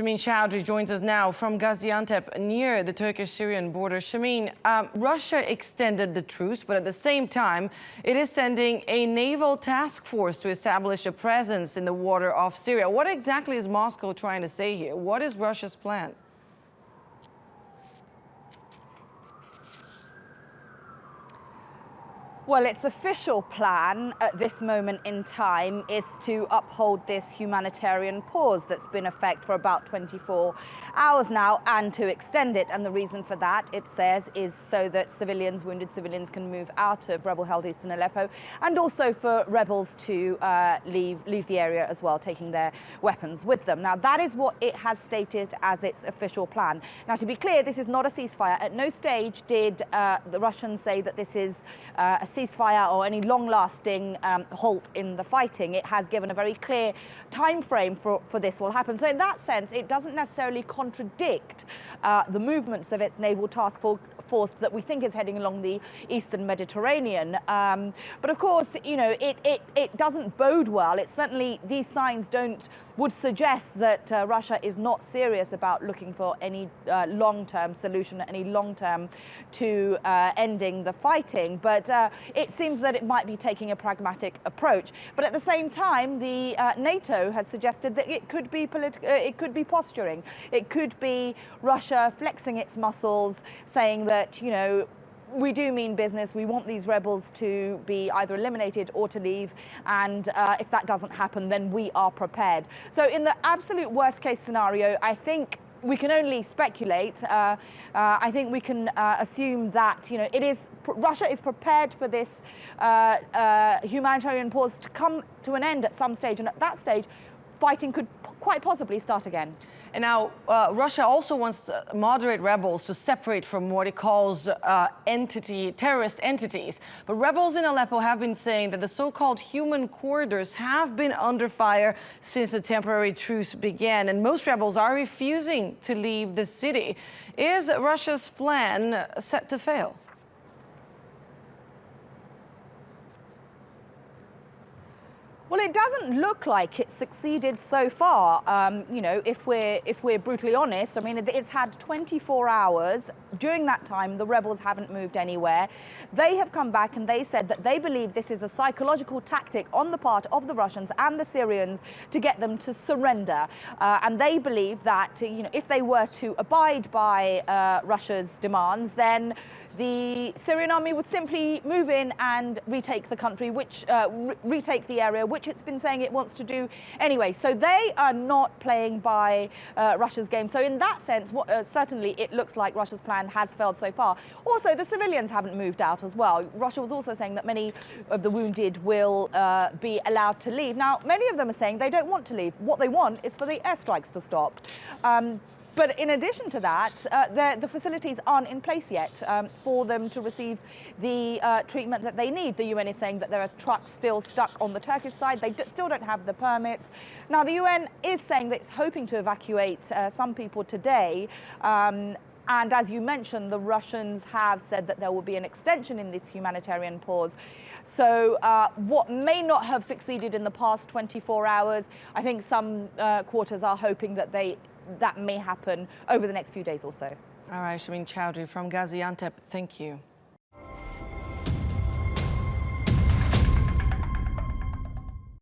Shamim Chowdhury joins us now from Gaziantep near the Turkish-Syrian border. Shamim, Russia extended the truce, but at the same time, it is sending a naval task force to establish a presence in the water off Syria. What exactly is Moscow trying to say here? What is Russia's plan? Well, its official plan at this moment in time is to uphold this humanitarian pause that's been in effect for about 24 hours now and to extend it. And the reason for that, it says, is so that wounded civilians can move out of rebel-held eastern Aleppo and also for rebels to leave the area as well, taking their weapons with them. Now, that is what it has stated as its official plan. Now, to be clear, this is not a ceasefire. At no stage did the Russians say that this is a ceasefire or any long-lasting halt in the fighting. It has given a very clear time frame for this will happen. So in that sense, it doesn't necessarily contradict the movements of its naval task force that we think is heading along the eastern Mediterranean. But of course, you know, it doesn't bode well. It certainly, these signs would suggest that Russia is not serious about looking for any long-term solution, any long-term to ending the fighting. But it seems that it might be taking a pragmatic approach. But at the same time, the NATO has suggested that it could be it could be posturing. It could be Russia flexing its muscles, saying that, you know, we do mean business. We want these rebels to be either eliminated or to leave. And if that doesn't happen, then we are prepared. So in the absolute worst case scenario, I think we can only speculate. I think we can assume that, you know, Russia is prepared for this humanitarian pause to come to an end at some stage. And at that stage, fighting could quite possibly start again. And now, Russia also wants moderate rebels to separate from what it calls terrorist entities. But rebels in Aleppo have been saying that the so-called human corridors have been under fire since the temporary truce began, and most rebels are refusing to leave the city. Is Russia's plan set to fail? Well, it doesn't look like it's succeeded so far. You know, if we're brutally honest, I mean, it's had 24 hours. During that time, the rebels haven't moved anywhere. They have come back and they said that they believe this is a psychological tactic on the part of the Russians and the Syrians to get them to surrender. And they believe that, you know, if they were to abide by Russia's demands, then the Syrian army would simply move in and retake the country, retake the area, which it's been saying it wants to do anyway. So they are not playing by Russia's game. So in that sense, certainly it looks like Russia's plan has failed so far. Also, the civilians haven't moved out as well. Russia was also saying that many of the wounded will be allowed to leave. Now, many of them are saying they don't want to leave. What they want is for the airstrikes to stop. But in addition to that, the facilities aren't in place yet for them to receive the treatment that they need. The UN is saying that there are trucks still stuck on the Turkish side. They still don't have the permits. Now, the UN is saying that it's hoping to evacuate some people today. And as you mentioned, the Russians have said that there will be an extension in this humanitarian pause. So what may not have succeeded in the past 24 hours, I think some quarters are hoping that that may happen over the next few days or so. All right, Shamim Chowdhury from Gaziantep, thank you.